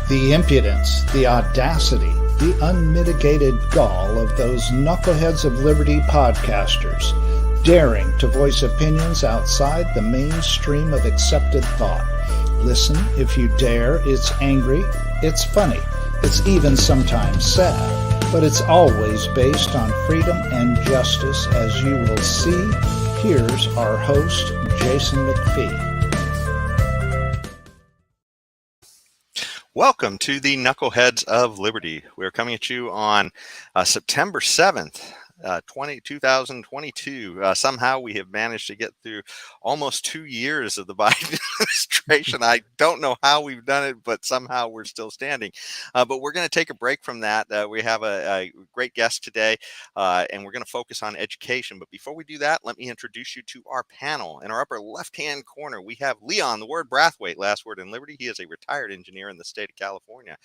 The impudence, the audacity, the unmitigated gall of those knuckleheads of liberty podcasters, daring to voice opinions outside the mainstream of accepted thought. Listen if you dare. It's angry, it's funny, it's even sometimes sad, but it's always based on freedom and justice, as you will see. Here's our host, Jason McPhee. Welcome to the Knuckleheads of Liberty. We're coming at you on September 7th, 2022. Somehow we have managed to get through almost 2 years of the Biden administration. I don't know how we've done it, but somehow we're still standing. But we're going to take a break from that. We have a great guest today, and we're going to focus on education. But before we do that, let me introduce you to our panel. In our upper left-hand corner, we have Leon, the word Brathwaite, last word in Liberty. He is a retired engineer in the state of California.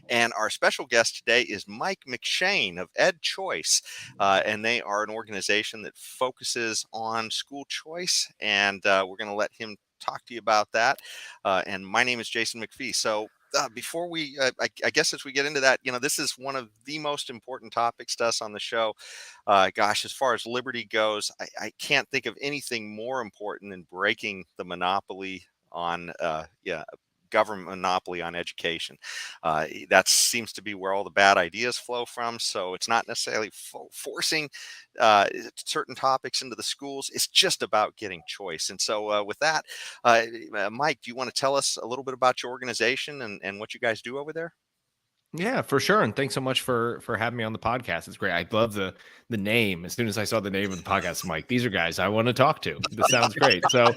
And our special guest today is Mike McShane of Ed Choice. And they are an organization that focuses on school choice. And we're going to let him talk to you about that. And my name is Jason McPhee. So before we, I guess as we get into that, this is one of the most important topics to us on the show. Gosh, as far as liberty goes, I can't think of anything more important than breaking the monopoly on, government monopoly on education. That seems to be where all the bad ideas flow from. So it's not necessarily forcing certain topics into the schools. It's just about getting choice. And so with that, Mike, do you want to tell us a little bit about your organization and what you guys do over there? Yeah, for sure. And thanks so much for having me on the podcast. It's great. I love the name. As soon as I saw the name of the podcast, I'm like, these are guys I want to talk to. This sounds great. So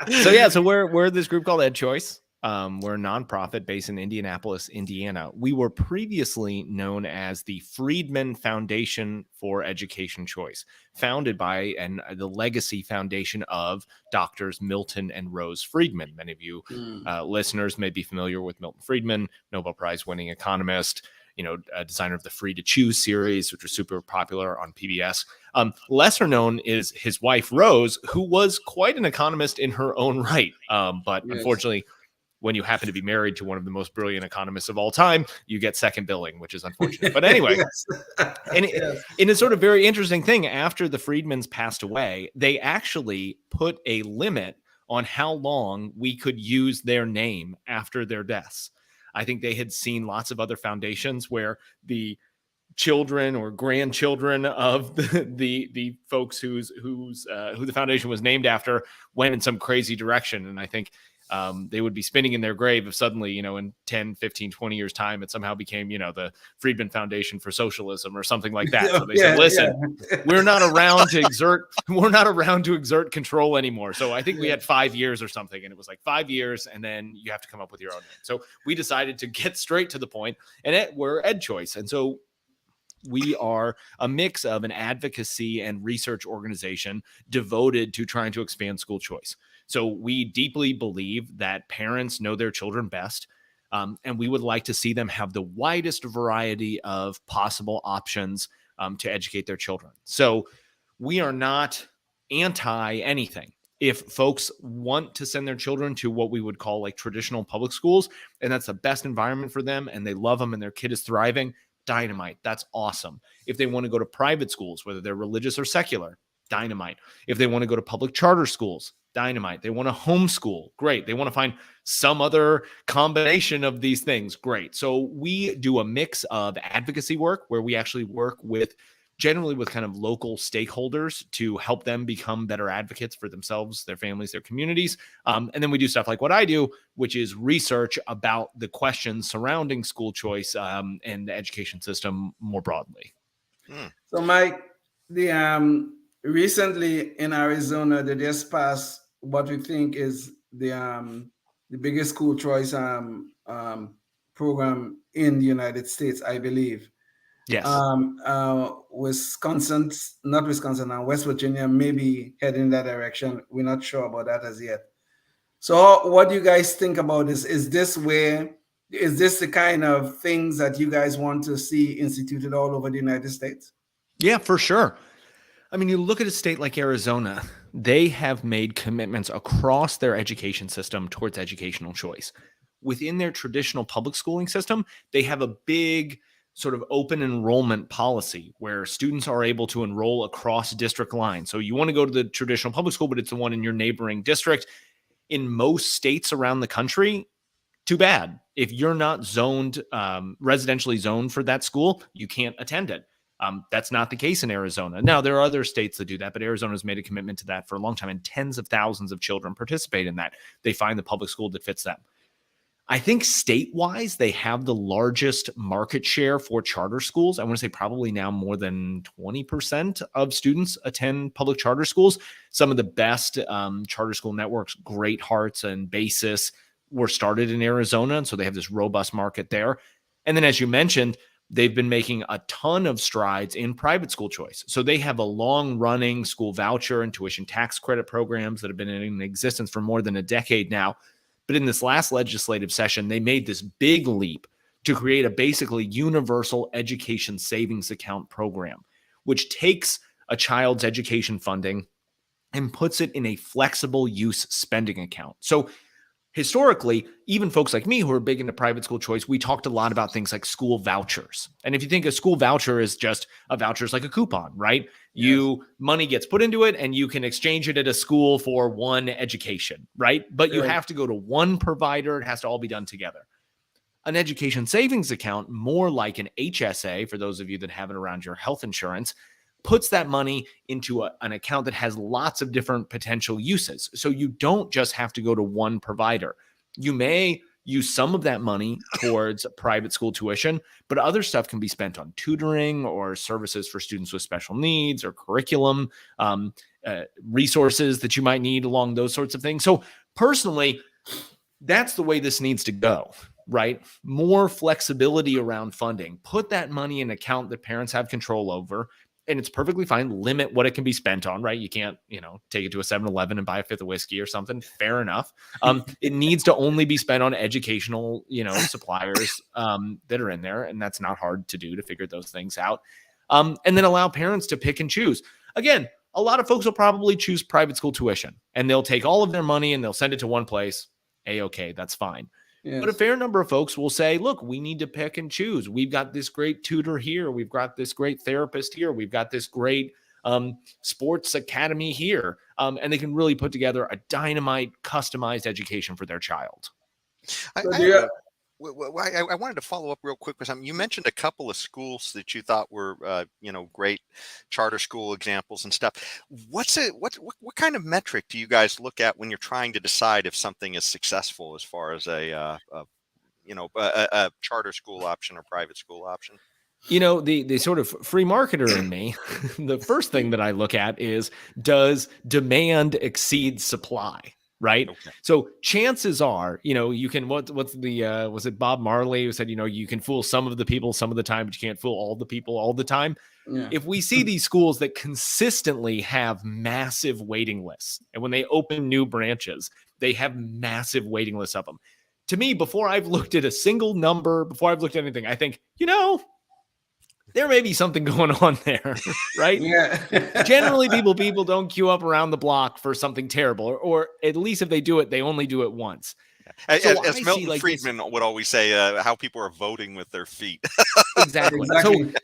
we're this group called Ed Choice. We're a nonprofit based in Indianapolis, Indiana. We were previously known as the Friedman Foundation for Education Choice, founded by the legacy foundation of Doctors Milton and Rose Friedman. Many of you listeners may be familiar with Milton Friedman, Nobel Prize winning economist, a designer of the Free to Choose series, which was super popular on PBS. Lesser known is his wife, Rose, who was quite an economist in her own right. But yes, unfortunately, when you happen to be married to one of the most brilliant economists of all time, you get second billing, which is unfortunate. But anyway, in a sort of very interesting thing, after the Friedmans passed away, they actually put a limit on how long we could use their name after their deaths. I think they had seen lots of other foundations where the children or grandchildren of the folks who the foundation was named after went in some crazy direction. And I think they would be spinning in their grave if suddenly, in 10, 15, 20 years time, it somehow became, the Friedman Foundation for Socialism or something like that. So they said, listen, we're not around to exert control anymore. So I think we had 5 years or something, and it was like 5 years, and then you have to come up with your own name. So we decided to get straight to the point, and we're Ed Choice. And so we are a mix of an advocacy and research organization devoted to trying to expand school choice. So we deeply believe that parents know their children best, and we would like to see them have the widest variety of possible options to educate their children. So we are not anti anything. If folks want to send their children to what we would call like traditional public schools, and that's the best environment for them, and they love them and their kid is thriving, dynamite. That's awesome. If they want to go to private schools, whether they're religious or secular, dynamite. If they want to go to public charter schools, dynamite. They want to homeschool, great. They want to find some other combination of these things, great. So we do a mix of advocacy work where we actually work generally with kind of local stakeholders to help them become better advocates for themselves, their families, their communities. And then we do stuff like what I do, which is research about the questions surrounding school choice and the education system more broadly. So Mike, recently in Arizona, they just passed what we think is the biggest school choice program in the United States, I believe. Yes. West Virginia may be heading in that direction. We're not sure about that as yet. So what do you guys think about this? Is this the kind of things that you guys want to see instituted all over the United States? Yeah, for sure. I mean, you look at a state like Arizona, they have made commitments across their education system towards educational choice. Within their traditional public schooling system, they have a big sort of open enrollment policy where students are able to enroll across district lines. So you want to go to the traditional public school, but it's the one in your neighboring district. In most states around the country, too bad. If you're not zoned, residentially zoned for that school, you can't attend it. That's not the case in Arizona. Now, there are other states that do that, but Arizona's made a commitment to that for a long time, and tens of thousands of children participate in that. They find the public school that fits them. I think state-wise, they have the largest market share for charter schools. I want to say probably now more than 20% of students attend public charter schools. Some of the best charter school networks, Great Hearts and Basis, were started in Arizona, and so they have this robust market there. And then, as you mentioned, they've been making a ton of strides in private school choice. So they have a long-running school voucher and tuition tax credit programs that have been in existence for more than a decade now. But in this last legislative session, they made this big leap to create a basically universal education savings account program, which takes a child's education funding and puts it in a flexible use spending account. So historically, even folks like me who are big into private school choice, we talked a lot about things like school vouchers. And if you think a school voucher is just a voucher is like a coupon, right? Yes. Money gets put into it and you can exchange it at a school for one education, right? But you have to go to one provider. It has to all be done together. An education savings account, more like an HSA, for those of you that have it around your health insurance, puts that money into an account that has lots of different potential uses. So you don't just have to go to one provider. You may use some of that money towards private school tuition, but other stuff can be spent on tutoring or services for students with special needs or curriculum, resources that you might need along those sorts of things. So personally, that's the way this needs to go, right? More flexibility around funding. Put that money in an account that parents have control over. And it's perfectly fine. Limit what it can be spent on, right? You can't, take it to a 7-Eleven and buy a fifth of whiskey or something. Fair enough. It needs to only be spent on educational, suppliers that are in there. And that's not hard to do, to figure those things out. And then allow parents to pick and choose. Again, a lot of folks will probably choose private school tuition and they'll take all of their money and they'll send it to one place. A-okay, that's fine. Yes. But a fair number of folks will say, look, we need to pick and choose. We've got this great tutor here. We've got this great therapist here. We've got this great sports academy here. And they can really put together a dynamite, customized education for their child. I wanted to follow up real quick with something. You mentioned a couple of schools that you thought were, great charter school examples and stuff. What kind of metric do you guys look at when you're trying to decide if something is successful as far as a charter school option or private school option? The sort of free marketer in me, the first thing that I look at is, does demand exceed supply? Right. Okay. So chances are, you can, what's the, was it Bob Marley who said, you can fool some of the people some of the time, but you can't fool all the people all the time. Yeah. If we see these schools that consistently have massive waiting lists, and when they open new branches, they have massive waiting lists of them. To me, before I've looked at a single number, before I've looked at anything, I think, there may be something going on there, right? Yeah. Generally, people don't queue up around the block for something terrible, or at least if they do it, they only do it once. So as Milton Friedman would always say, how people are voting with their feet. Exactly.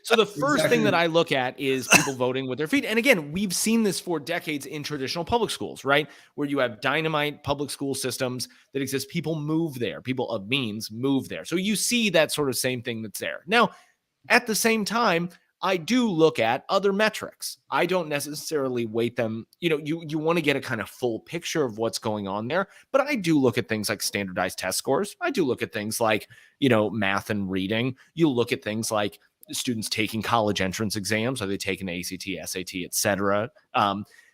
So the first thing that I look at is people voting with their feet. And again, we've seen this for decades in traditional public schools, right? Where you have dynamite public school systems that exist. People move there. People of means move there. So you see that sort of same thing that's there. Now, at the same time, I do look at other metrics. I don't necessarily weight them. You want to get a kind of full picture of what's going on there, but I do look at things like standardized test scores. I do look at things like, math and reading. You look at things like students taking college entrance exams. Are they taking the ACT, SAT, et cetera?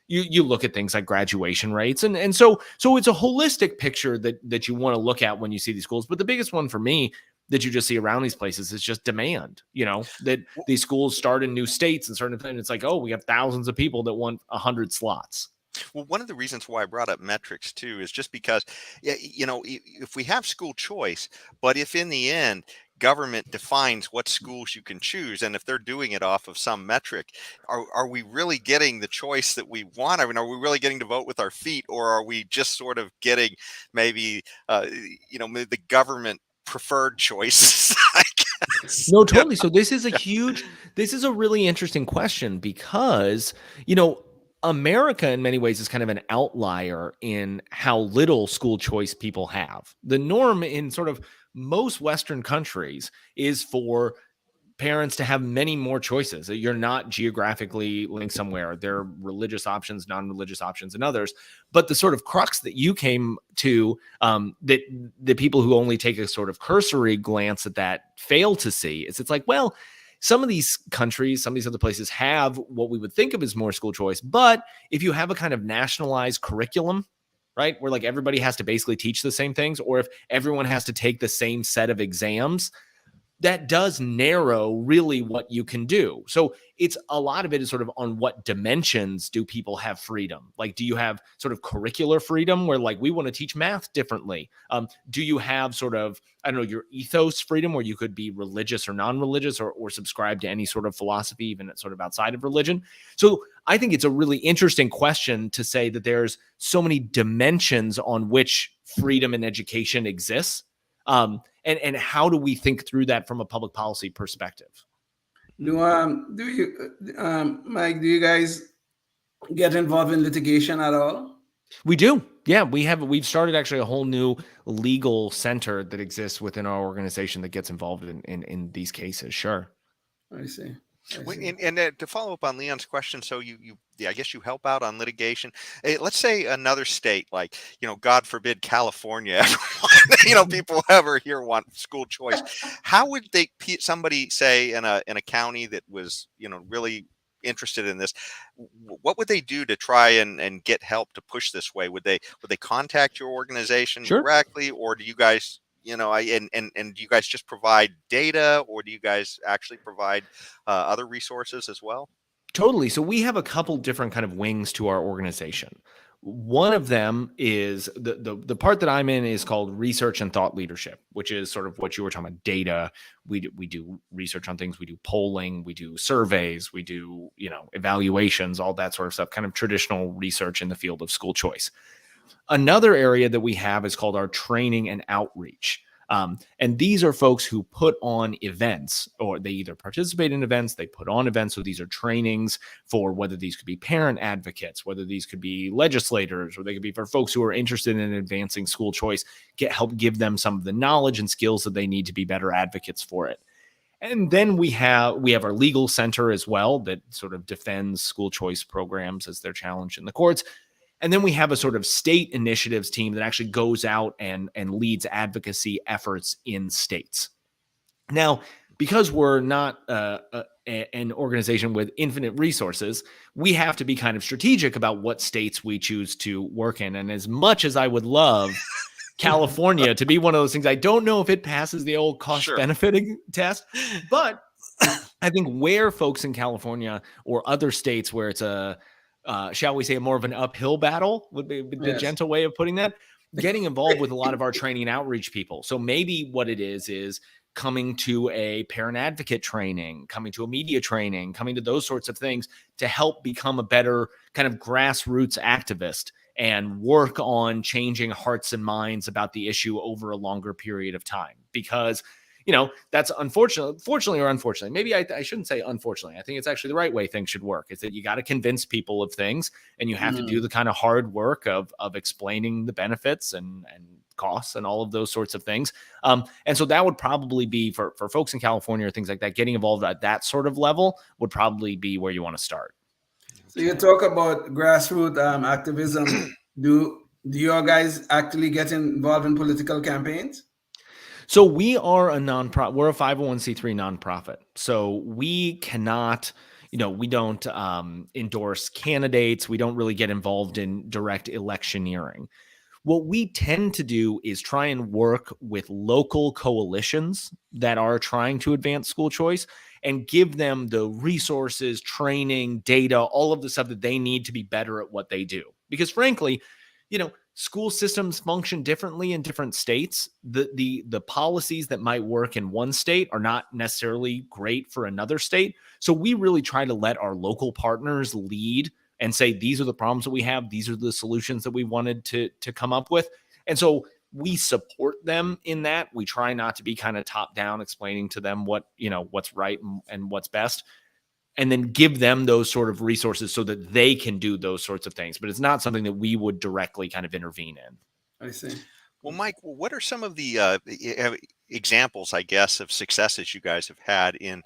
You look at things like graduation rates. And so it's a holistic picture that you want to look at when you see these schools. But the biggest one for me that you just see around these places is just demand, that these schools start in new states and certain things. It's like, oh, we have thousands of people that want 100 slots. Well, one of the reasons why I brought up metrics too is just because, if we have school choice, but if in the end government defines what schools you can choose, and if they're doing it off of some metric, are we really getting the choice that we want? I mean, are we really getting to vote with our feet, or are we just sort of getting maybe the government preferred choices? I guess. No, totally. So this is a really interesting question because, America in many ways is kind of an outlier in how little school choice people have. The norm in sort of most Western countries is for parents to have many more choices. You're not geographically linked somewhere. There are religious options, non-religious options, and others. But the sort of crux that you came to, that the people who only take a sort of cursory glance at that fail to see, is it's like, well, some of these countries, some of these other places have what we would think of as more school choice. But if you have a kind of nationalized curriculum, right, where like everybody has to basically teach the same things, or if everyone has to take the same set of exams, that does narrow really what you can do. So it's a lot of it is sort of on what dimensions do people have freedom? Like, do you have sort of curricular freedom where like we want to teach math differently? Do you have sort of, I don't know, your ethos freedom where you could be religious or non-religious or subscribe to any sort of philosophy, even sort of outside of religion? So I think it's a really interesting question to say that there's so many dimensions on which freedom in education exists. And how do we think through that from a public policy perspective? Mike, do you guys get involved in litigation at all? We do. Yeah, we've started actually a whole new legal center that exists within our organization that gets involved in these cases. Sure. I see. And to follow up on Leon's question, so I guess you help out on litigation. Let's say another state, like, God forbid, California, people ever here want school choice. How would somebody say in a county that was, really interested in this, what would they do to try and get help to push this way? Would they contact your organization Sure. directly, or do you guys, and do you guys just provide data, or do you guys actually provide other resources as well? Totally. So we have a couple different kind of wings to our organization. One of them is the part that I'm in is called research and thought leadership, which is sort of what you were talking about, data. We do research on things. We do polling. We do surveys. We do, evaluations, all that sort of stuff, kind of traditional research in the field of school choice. Another area that we have is called our training and outreach. And these are folks who put on events, or they either participate in events, they put on events. So these are trainings for whether these could be parent advocates, whether these could be legislators, or they could be for folks who are interested in advancing school choice, help give them some of the knowledge and skills that they need to be better advocates for it. And then we have our legal center as well that sort of defends school choice programs as they're challenged in the courts. And then we have a sort of state initiatives team that actually goes out and leads advocacy efforts in states. Now, because we're not an organization with infinite resources, we have to be kind of strategic about what states we choose to work in. And as much as I would love California to be one of those things, I don't know if it passes the old cost-benefiting test. But I think where folks in California or other states where it's shall we say, more of an uphill battle would be the gentle way of putting that, getting involved with a lot of our training and outreach people. So maybe what it is coming to a parent advocate training, coming to a media training, coming to those sorts of things to help become a better kind of grassroots activist and work on changing hearts and minds about the issue over a longer period of time. Because that's fortunately or unfortunately, maybe I shouldn't say unfortunately. I think it's actually the right way things should work, is that you got to convince people of things, and you have to do the kind of hard work of explaining the benefits and costs and all of those sorts of things. And so that would probably be for folks in California or things like that, getting involved at that sort of level would probably be where you want to start. So you talk about grassroots activism. Do you guys actually get involved in political campaigns? So we are a nonprofit. We're a 501c3 nonprofit. So we cannot, we don't endorse candidates. We don't really get involved in direct electioneering. What we tend to do is try and work with local coalitions that are trying to advance school choice and give them the resources, training, data, all of the stuff that they need to be better at what they do. Because frankly, school systems function differently in different states. The policies that might work in one state are not necessarily great for another state. So we really try to let our local partners lead and say, these are the problems that we have. These are the solutions that we wanted to come up with. And so we support them in that. We try not to be kind of top down explaining to them what, what's right and what's best, and then give them those sort of resources so that they can do those sorts of things. But it's not something that we would directly kind of intervene in. I see. Well, Mike, what are some of the examples, I guess, of successes you guys have had in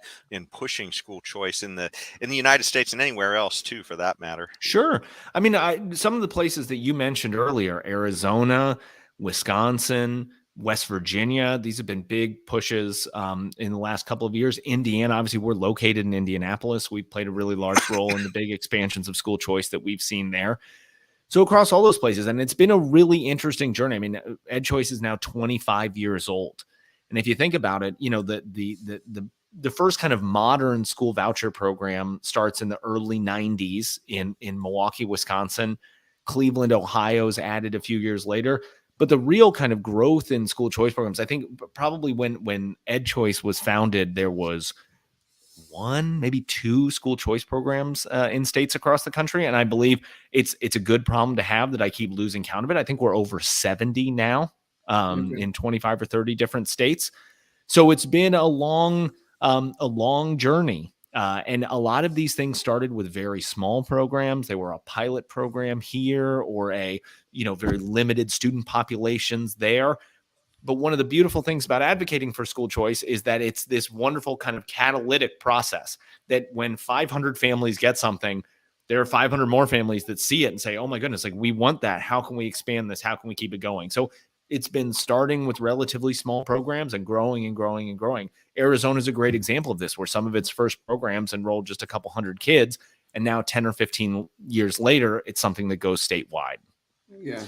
pushing school choice in the United States and anywhere else too, for that matter? Sure. I mean, some of the places that you mentioned earlier, Arizona, Wisconsin, West Virginia, these have been big pushes in the last couple of years. Indiana, obviously, we're located in Indianapolis. We've played a really large role in the big expansions of school choice that we've seen there. So across all those places, and it's been a really interesting journey. I mean, EdChoice is now 25 years old. And if you think about it, the first kind of modern school voucher program starts in the early 90s in Milwaukee, Wisconsin. Cleveland, Ohio's added a few years later. But the real kind of growth in school choice programs, I think probably when EdChoice was founded, there was one, maybe two school choice programs in states across the country. And I believe it's a good problem to have that I keep losing count of it. I think we're over 70 now in 25 or 30 different states. So it's been a long journey. And a lot of these things started with very small programs. They were a pilot program here or a, very limited student populations there. But one of the beautiful things about advocating for school choice is that it's this wonderful kind of catalytic process that when 500 families get something, there are 500 more families that see it and say, oh my goodness, like we want that. How can we expand this? How can we keep it going? So it's been starting with relatively small programs and growing and growing and growing. Arizona is a great example of this, where some of its first programs enrolled just a couple hundred kids. And now 10 or 15 years later, it's something that goes statewide. Yeah.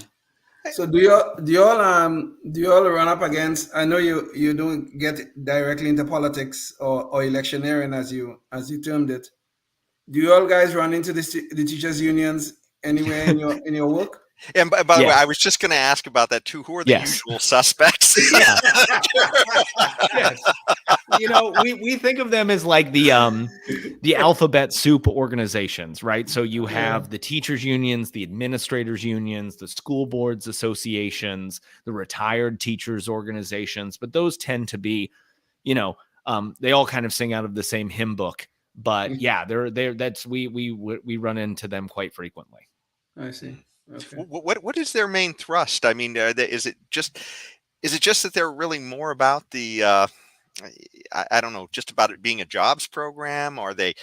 So do y'all run up against? I know you don't get directly into politics or electioneering as you termed it. Do you all guys run into the teachers unions anywhere in your work? And by the way, I was just going to ask about that too. Who are the usual suspects? Yes. We think of them as like the alphabet soup organizations, right? So you have the teachers unions, the administrators unions, the school boards associations, the retired teachers organizations, but those tend to be, they all kind of sing out of the same hymn book. But we run into them quite frequently. I see. Okay. What is their main thrust? I mean, is it just that they're really more about the I don't know, just about it being a jobs program? Are they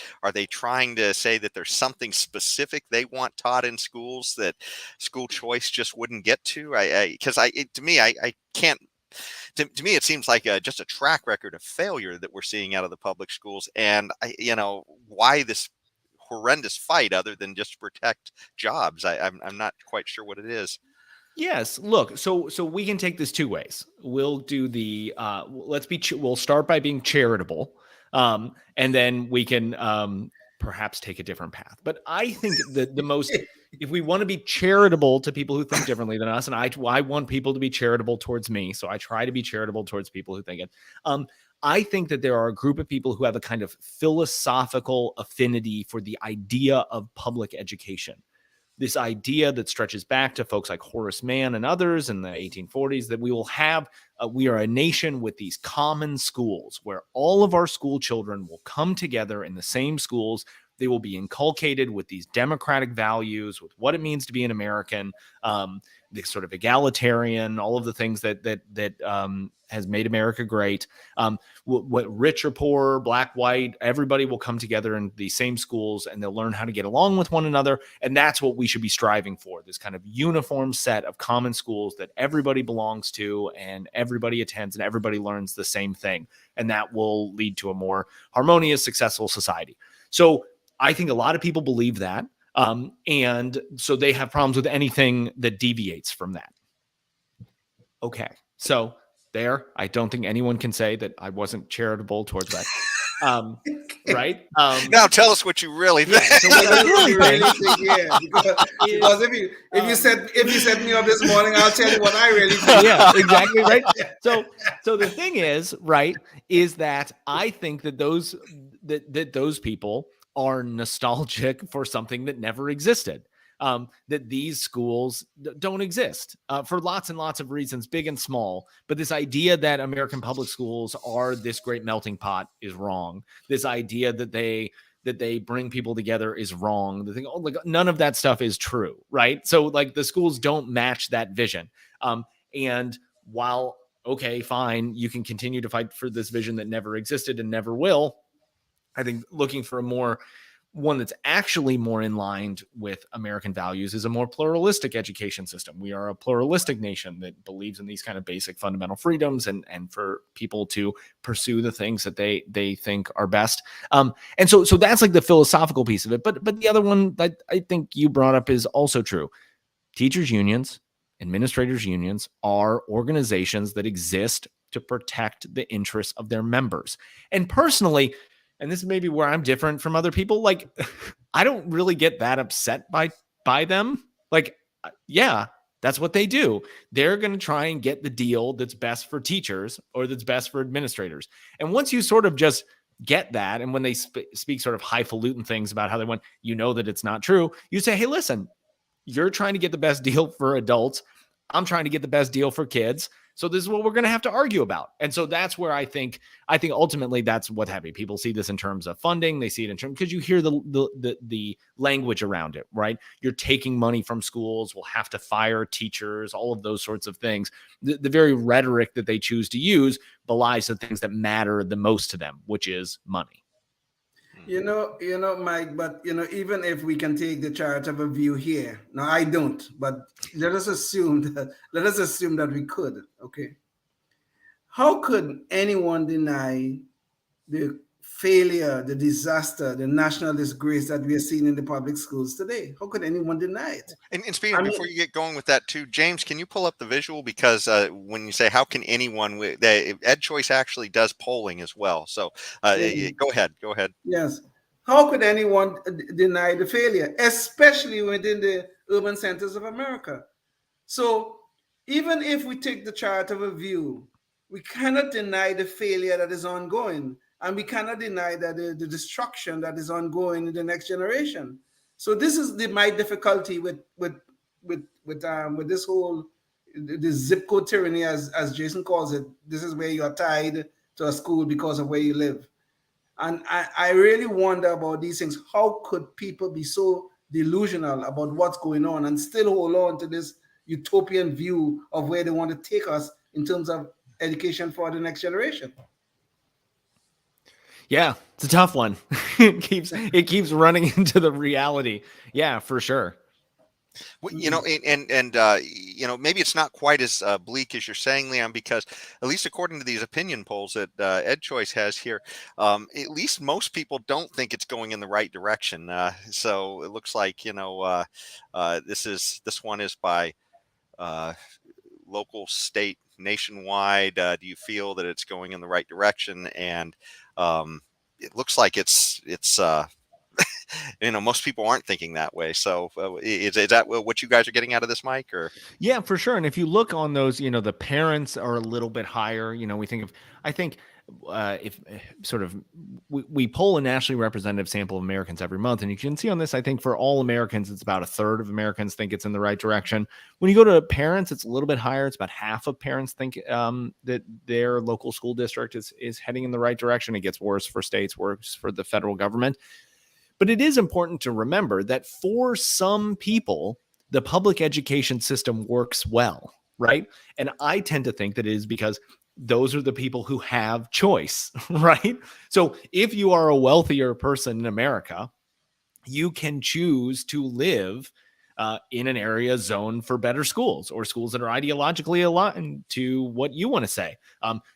trying to say that there's something specific they want taught in schools that school choice just wouldn't get to? To me, it seems like just a track record of failure that we're seeing out of the public schools, and why this horrendous fight other than just to protect jobs. I'm not quite sure what it is. Yes, look, so we can take this two ways. We'll do the we'll start by being charitable, and then we can perhaps take a different path. But I think that the most, if we want to be charitable to people who think differently than us, and I want people to be charitable towards me, so I try to be charitable towards people who think it. I think that there are a group of people who have a kind of philosophical affinity for the idea of public education. This idea that stretches back to folks like Horace Mann and others in the 1840s, that we will have, we are a nation with these common schools where all of our school children will come together in the same schools. They will be inculcated with these democratic values, with what it means to be an American, the sort of egalitarian, all of the things that has made America great. What rich or poor, black, white, everybody will come together in the same schools and they'll learn how to get along with one another. And that's what we should be striving for, this kind of uniform set of common schools that everybody belongs to and everybody attends and everybody learns the same thing. And that will lead to a more harmonious, successful society. So I think a lot of people believe that. And so they have problems with anything that deviates from that. Okay. So I don't think anyone can say that I wasn't charitable towards that. Right? Now tell us what you really think. Yeah, so what I really think yeah, because if you set me up this morning, I'll tell you what I really think. Yeah, exactly, right. So the thing is, right, is that I think that those people are nostalgic for something that never existed. That these schools don't exist for lots and lots of reasons, big and small. But this idea that American public schools are this great melting pot is wrong. This idea that they bring people together is wrong. The thing, like, none of that stuff is true, right? So like the schools don't match that vision. And while, okay, fine, you can continue to fight for this vision that never existed and never will, I think looking for one that's actually more in line with American values is a more pluralistic education system. We are a pluralistic nation that believes in these kind of basic fundamental freedoms and for people to pursue the things that they think are best. And so that's like the philosophical piece of it. But the other one that I think you brought up is also true. Teachers unions, administrators unions are organizations that exist to protect the interests of their members. And personally, and this is maybe where I'm different from other people, like I don't really get that upset by them. Like, yeah, that's what they do. They're going to try and get the deal that's best for teachers or that's best for administrators. And once you sort of just get that, and when they speak sort of highfalutin things about how they want, that it's not true, you say, hey, listen, you're trying to get the best deal for adults. I'm trying to get the best deal for kids. So this is what we're going to have to argue about. And so that's where I think ultimately that's what's happening. People see this in terms of funding. They see it in terms, because you hear the language around it, right? You're taking money from schools. We'll have to fire teachers, all of those sorts of things. The very rhetoric that they choose to use belies the things that matter the most to them, which is money. Mike, but even if we can take the charitable view here, now I don't, but let us assume that we could. Okay, how could anyone deny the failure, the disaster, the national disgrace that we are seeing in the public schools today? How could anyone deny it? And speaking, before you get going with that too, James, can you pull up the visual? Because when you say how can anyone, Ed Choice actually does polling as well. So go ahead. Yes. How could anyone deny the failure, especially within the urban centers of America? So even if we take the charitable view, we cannot deny the failure that is ongoing. And we cannot deny that the destruction that is ongoing in the next generation. So this is my difficulty with this whole the zip code tyranny, as Jason calls it. This is where you are tied to a school because of where you live. And I really wonder about these things. How could people be so delusional about what's going on and still hold on to this utopian view of where they want to take us in terms of education for the next generation? Yeah, it's a tough one. It keeps running into the reality. Yeah, for sure. Well, maybe it's not quite as bleak as you're saying, Leon, because at least according to these opinion polls that Ed Choice has here, at least most people don't think it's going in the right direction. So it looks like, this one is by local, state, nationwide. Do you feel that it's going in the right direction? And it looks like it's most people aren't thinking that way. So is that what you guys are getting out of this, Mike? Or yeah, for sure. And if you look on those, the parents are a little bit higher. I think if sort of we poll a nationally representative sample of Americans every month, and you can see on this, I think for all Americans, it's about a third of Americans think it's in the right direction. When you go to parents, it's a little bit higher. It's about half of parents think that their local school district is heading in the right direction. It gets worse for states, worse for the federal government. But it is important to remember that for some people, the public education system works well, right? And I tend to think that it is because those are the people who have choice, right? So if you are a wealthier person in America, you can choose to live in an area zoned for better schools or schools that are ideologically aligned to what you want to say.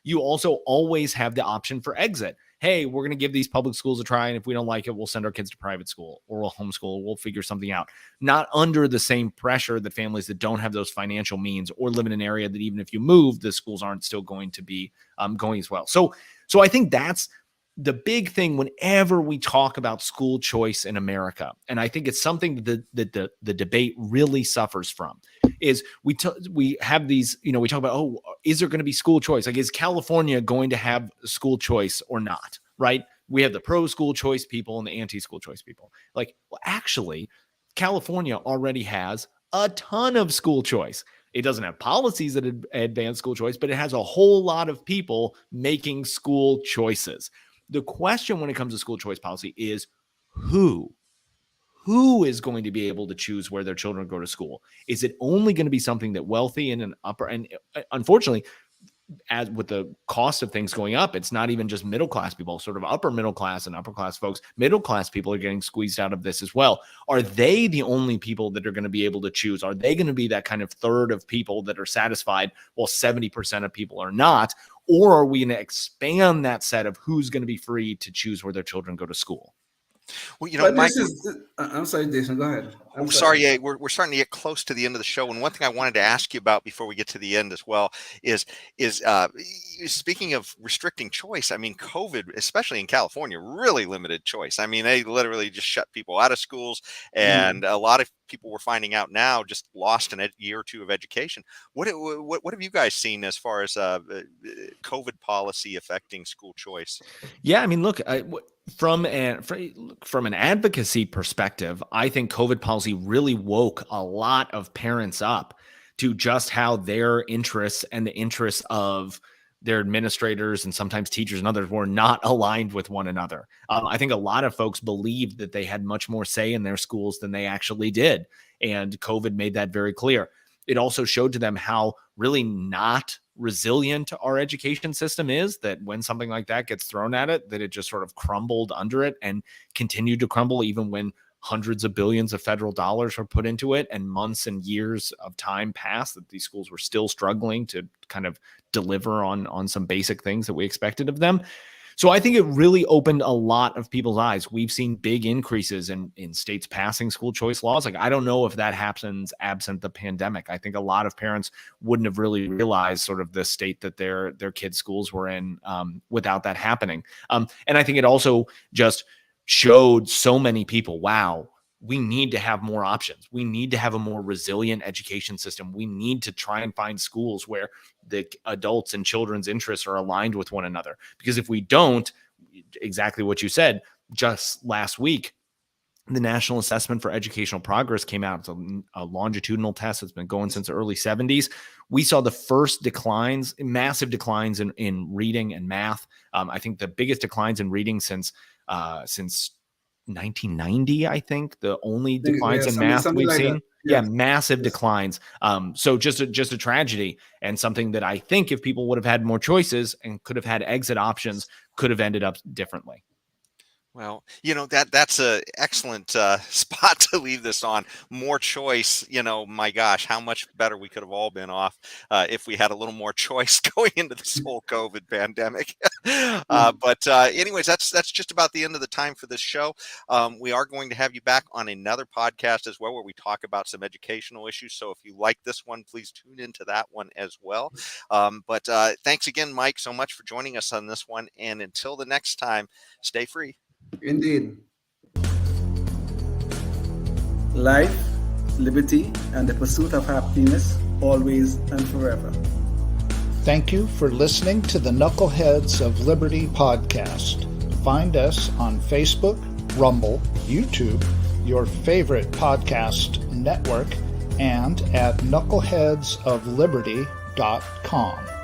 You also always have the option for exit. Hey, we're going to give these public schools a try, and if we don't like it, we'll send our kids to private school or we'll homeschool. We'll figure something out. Not under the same pressure that families that don't have those financial means or live in an area that even if you move, the schools aren't still going to be going as well. So I think that's the big thing whenever we talk about school choice in America, and I think it's something that the debate really suffers from, is we have these, we talk about, oh, is there going to be school choice? Like, is California going to have school choice or not? Right? We have the pro school choice people and the anti school choice people. Like, well, actually, California already has a ton of school choice. It doesn't have policies that advance school choice, but it has a whole lot of people making school choices. The question when it comes to school choice policy is who is going to be able to choose where their children go to school? Is it only going to be something that wealthy and an upper, and unfortunately, as with the cost of things going up, it's not even just middle class people, sort of upper middle class and upper class folks. Middle class people are getting squeezed out of this as well. Are they the only people that are going to be able to choose? Are they going to be that kind of third of people that are satisfied while 70% of people are not? Or are we going to expand that set of who's going to be free to choose where their children go to school? Well, But Mike, I'm sorry, Jason, go ahead. I'm sorry. Yeah, we're starting to get close to the end of the show, and one thing I wanted to ask you about before we get to the end as well is speaking of restricting choice. I mean, COVID, especially in California, really limited choice. I mean, they literally just shut people out of schools, and a lot of people we're finding out now just lost a year or two of education. What have you guys seen as far as COVID policy affecting school choice? Yeah, I mean, look, from an advocacy perspective, I think COVID policy really woke a lot of parents up to just how their interests and the interests of their administrators and sometimes teachers and others were not aligned with one another. I think a lot of folks believed that they had much more say in their schools than they actually did. And COVID made that very clear. It also showed to them how really not resilient our education system is, that when something like that gets thrown at it, that it just sort of crumbled under it and continued to crumble even when hundreds of billions of federal dollars were put into it and months and years of time passed, that these schools were still struggling to kind of deliver on some basic things that we expected of them. So I think it really opened a lot of people's eyes. We've seen big increases in states passing school choice laws. Like, I don't know if that happens absent the pandemic. I think a lot of parents wouldn't have really realized sort of the state that their kids' schools were in without that happening. And I think it also just showed so many people, wow, we need to have more options. We need to have a more resilient education system. We need to try and find schools where the adults and children's interests are aligned with one another. Because if we don't, exactly what you said, just last week, the National Assessment for Educational Progress came out. It's a longitudinal test that's been going since the early 70s. We saw the first declines, massive declines in reading and math. I think the biggest declines in reading since 1990, I think, the only declines in math we've seen. Yeah, massive declines. So just a tragedy, and something that I think if people would have had more choices and could have had exit options, could have ended up differently. Well, that's a excellent spot to leave this on. More choice, my gosh, how much better we could have all been off if we had a little more choice going into this whole COVID pandemic. But anyways, that's just about the end of the time for this show. We are going to have you back on another podcast as well, where we talk about some educational issues. So if you like this one, please tune into that one as well. But thanks again, Mike, so much for joining us on this one. And until the next time, stay free. Indeed. Life, liberty, and the pursuit of happiness, always and forever. Thank you for listening to the Knuckleheads of Liberty podcast. Find us on Facebook, Rumble, YouTube, your favorite podcast network, and at knuckleheadsofliberty.com.